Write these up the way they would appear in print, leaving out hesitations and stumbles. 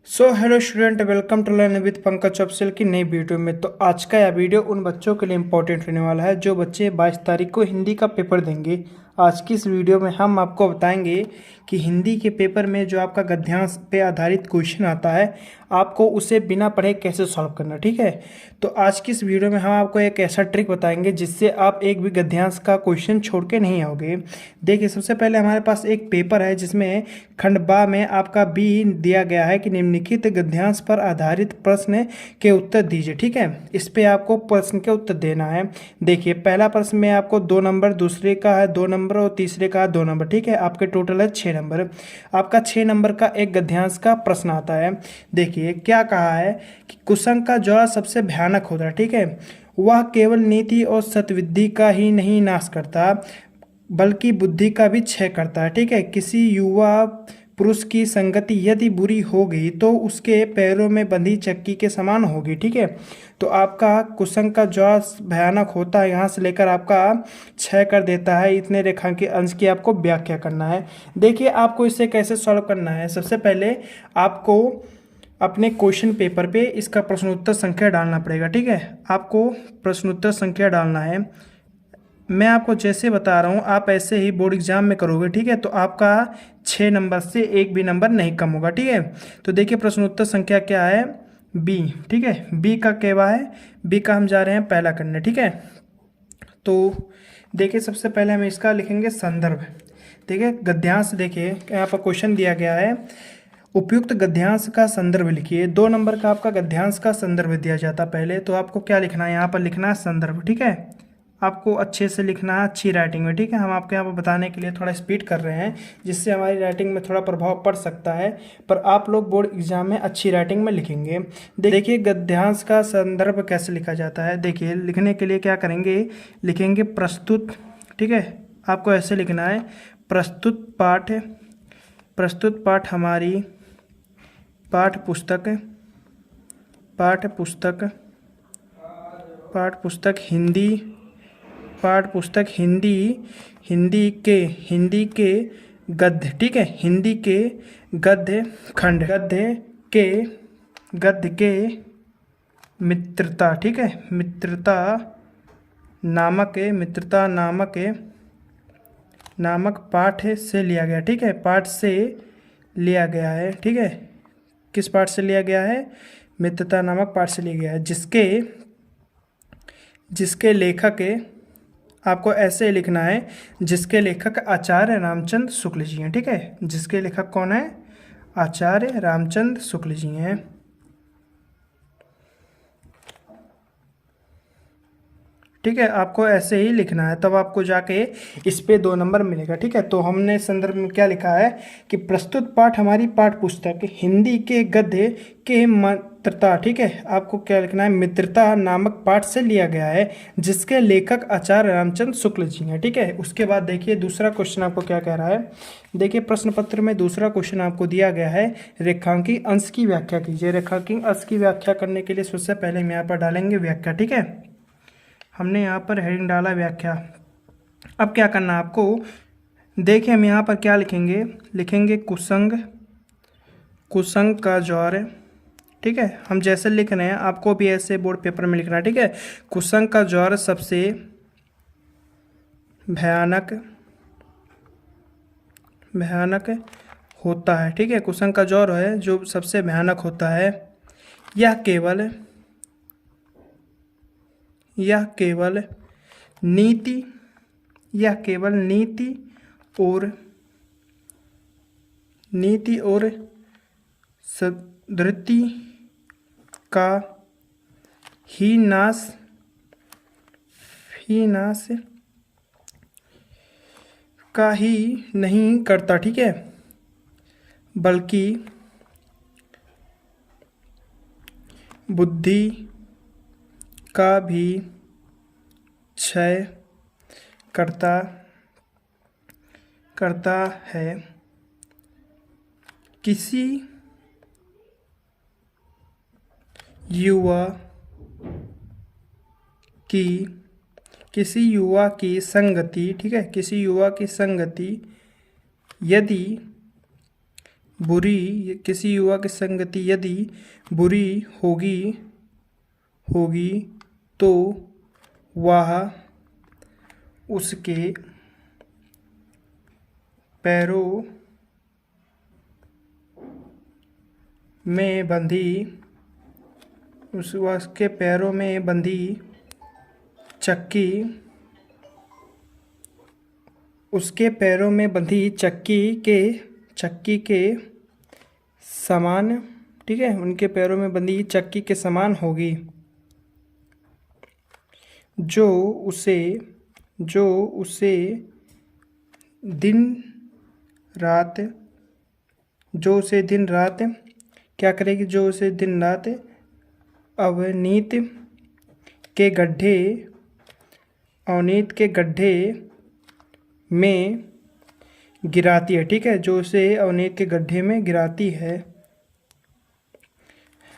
Hello student, welcome to learn with Pankaj official की नई video में। तो आज का यह वीडियो उन बच्चों के लिए इम्पोर्टेंट होने वाला है जो बच्चे 22 तारीख को हिंदी का पेपर देंगे। आज की इस वीडियो में हम आपको बताएंगे कि हिंदी के पेपर में जो आपका गद्यांश पे आधारित क्वेश्चन आता है, आपको उसे बिना पढ़े कैसे सॉल्व करना। ठीक है, तो आज की इस वीडियो में हम आपको एक ऐसा ट्रिक बताएंगे जिससे आप एक भी गद्यांश का क्वेश्चन छोड़ के नहीं आओगे। देखिए, सबसे पहले हमारे पास एक पेपर है जिसमें खंड बा में आपका बी दिया गया है कि निम्नलिखित गद्यांश पर आधारित प्रश्न के उत्तर दीजिए। ठीक है, इस पे आपको प्रश्न के उत्तर देना है। देखिए, पहला प्रश्न में आपको 2 नंबर, दूसरे का है 2 नंबर और तीसरे का 2 नंबर। ठीक है, आपके टोटल है 6 नंबर। आपका 6 नंबर का एक गद्यांश का प्रश्न आता है। देखिए क्या कहा है कि कुसंग का ज्वार सबसे भयानक होता है। ठीक है, वह केवल नीति और सतविद्धि का ही नहीं नाश करता बल्कि बुद्धि का भी क्षय करता है। ठीक है, किसी युवा पुरुष की संगति यदि बुरी हो गई तो उसके पैरों में बंधी चक्की के समान होगी। ठीक है, तो आपका कुसंग का ज्वार भयानक होता है, यहाँ से लेकर आपका क्षय कर देता है, इतने रेखांकित अंश की आपको व्याख्या करना है। देखिए, आपको इसे कैसे सॉल्व करना है। सबसे पहले आपको अपने क्वेश्चन पेपर पे इसका प्रश्नोत्तर संख्या डालना पड़ेगा। ठीक है, आपको प्रश्नोत्तर संख्या डालना है। मैं आपको जैसे बता रहा हूँ आप ऐसे ही बोर्ड एग्जाम में करोगे। ठीक है, तो आपका 6 नंबर से एक भी नंबर नहीं कम होगा। ठीक है, तो देखिए प्रश्नोत्तर संख्या क्या है, बी। ठीक है, बी का केवा है, बी का हम जा रहे हैं पहला करने। ठीक है, तो देखिए सबसे पहले हम इसका लिखेंगे संदर्भ। देखिए गद्यांश, देखिए यहाँ पर क्वेश्चन दिया गया है, उपयुक्त गद्यांश का संदर्भ लिखिए। 2 नंबर का आपका गद्यांश का संदर्भ दिया जाता पहले, तो आपको क्या लिखना है, यहाँ पर लिखना है संदर्भ। ठीक है, आपको अच्छे से लिखना है, अच्छी राइटिंग में। ठीक है, हम आपको यहाँ पर बताने के लिए थोड़ा स्पीड कर रहे हैं जिससे हमारी राइटिंग में थोड़ा प्रभाव पड़ सकता है, पर आप लोग बोर्ड एग्जाम में अच्छी राइटिंग में लिखेंगे। देखिए गद्यांश का संदर्भ कैसे लिखा जाता है। देखिए, लिखने के लिए क्या करेंगे, लिखेंगे प्रस्तुत। ठीक है, आपको ऐसे लिखना है, प्रस्तुत पाठ, प्रस्तुत पाठ हमारी पाठ पुस्तक, पाठ पुस्तक, पाठ पुस्तक हिंदी, पाठ पुस्तक हिंदी, हिंदी के गद्य। ठीक है, हिंदी के गद्य खंड, गद्य के मित्रता। ठीक है, मित्रता नामक पाठ से लिया गया। ठीक है, पाठ से लिया गया है। ठीक है, किस पाठ से लिया गया है, मित्रता नामक पाठ से लिया गया है, जिसके लेखक, आपको ऐसे लिखना है, जिसके लेखक आचार्य रामचंद्र शुक्ल जी हैं। ठीक है, जिसके लेखक कौन है, आचार्य रामचंद्र शुक्ल जी हैं। ठीक है, आपको ऐसे ही लिखना है, तब आपको जाके इस पे 2 नंबर मिलेगा। ठीक है, तो हमने संदर्भ में क्या लिखा है कि प्रस्तुत पाठ हमारी पाठ पुस्तक हिंदी के गद्य के मित्रता। ठीक है, आपको क्या लिखना है, मित्रता नामक पाठ से लिया गया है, जिसके लेखक आचार्य रामचंद्र शुक्ल जी हैं। ठीक है, उसके बाद देखिए दूसरा क्वेश्चन आपको क्या कह रहा है। देखिए प्रश्न पत्र में दूसरा क्वेश्चन आपको दिया गया है, रेखांकित अंश की व्याख्या कीजिए। रेखांकित अंश की व्याख्या करने के लिए सबसे पहले हम यहाँ पर डालेंगे व्याख्या। ठीक है, हमने यहाँ पर हेडिंग डाला व्याख्या। अब क्या करना है आपको, देखिए हम यहाँ पर क्या लिखेंगे, लिखेंगे कुसंग का ज्वार। ठीक है, हम जैसे लिख रहे हैं आपको भी ऐसे बोर्ड पेपर में लिखना है। ठीक है, कुसंग का ज्वार सबसे भयानक होता है। ठीक है, कुसंग का ज्वार है जो सबसे भयानक होता है, यह केवल नीति, और सदृति का ही नाश का ही नहीं करता। ठीक है, बल्कि बुद्धि का भी क्षय करता है। किसी युवा की संगति, ठीक है, किसी युवा की संगति बुरी किसी युवा की संगति यदि बुरी होगी तो वह उसके पैरों में बंधी उसके पैरों में बंधी चक्की उसके पैरों में बंधी चक्की के समान, ठीक है, उनके पैरों में बंधी चक्की के समान होगी जो उसे दिन रात क्या करेगी, जो उसे दिन रात अवनीत के गड्ढे में गिराती है, ठीक है, जो उसे अवनीत के गड्ढे में गिराती है।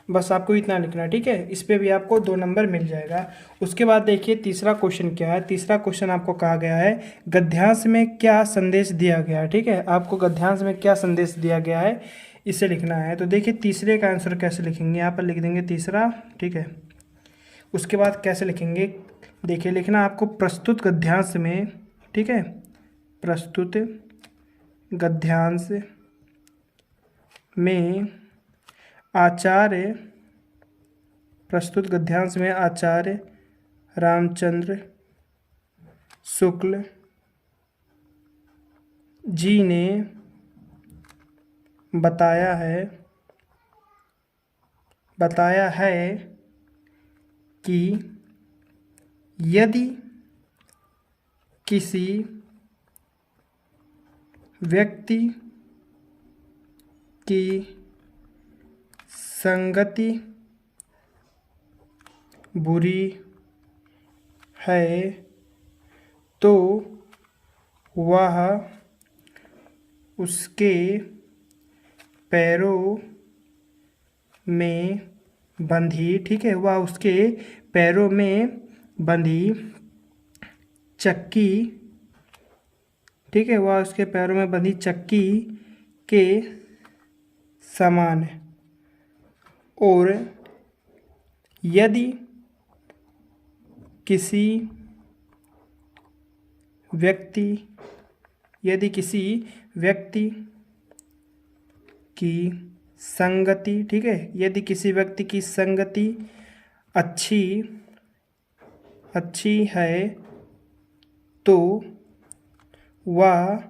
बस आपको इतना लिखना है, ठीक है। इस पे भी आपको 2 नंबर मिल जाएगा। उसके बाद देखिए तीसरा क्वेश्चन क्या है। तीसरा क्वेश्चन आपको कहा गया है गद्यांश में क्या संदेश दिया गया है, ठीक है। आपको गद्यांश में क्या संदेश दिया गया है इसे लिखना है। तो देखिए तीसरे का आंसर कैसे लिखेंगे, यहाँ पर लिख देंगे तीसरा, ठीक है। उसके बाद कैसे लिखेंगे, देखिए लिखना आपको प्रस्तुत गद्यांश में, ठीक है, प्रस्तुत गद्यांश में आचार्य रामचंद्र शुक्ल जी ने बताया है कि यदि किसी व्यक्ति की संगति बुरी है तो वह उसके पैरों में बंधी, ठीक है, वह उसके पैरों में बंधी चक्की, ठीक है, वह उसके पैरों में बंधी चक्की के समान है। और यदि किसी व्यक्ति की संगति, ठीक है, यदि किसी व्यक्ति की संगति अच्छी है तो वह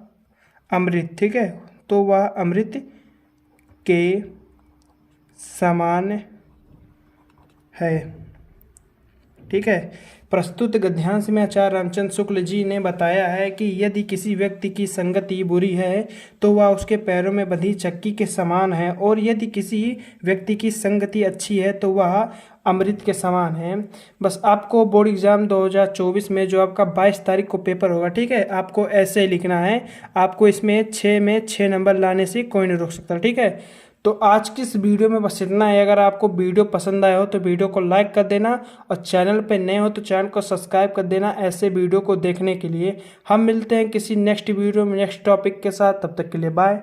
अमृत, ठीक है, तो वह अमृत के समान है, ठीक है। प्रस्तुत गद्यांश में आचार्य रामचंद्र शुक्ल जी ने बताया है कि यदि किसी व्यक्ति की संगति बुरी है तो वह उसके पैरों में बंधी चक्की के समान है, और यदि किसी व्यक्ति की संगति अच्छी है तो वह अमृत के समान है। बस आपको बोर्ड एग्जाम 2024 में जो आपका 22 तारीख को पेपर होगा, ठीक है, आपको ऐसे ही लिखना है। आपको इसमें 6 में 6 नंबर लाने से कोई नहीं रोक सकता, ठीक है। तो आज की इस वीडियो में बस इतना है। अगर आपको वीडियो पसंद आया हो तो वीडियो को लाइक कर देना, और चैनल पे नए हो तो चैनल को सब्सक्राइब कर देना ऐसे वीडियो को देखने के लिए। हम मिलते हैं किसी नेक्स्ट वीडियो में नेक्स्ट टॉपिक के साथ, तब तक के लिए बाय।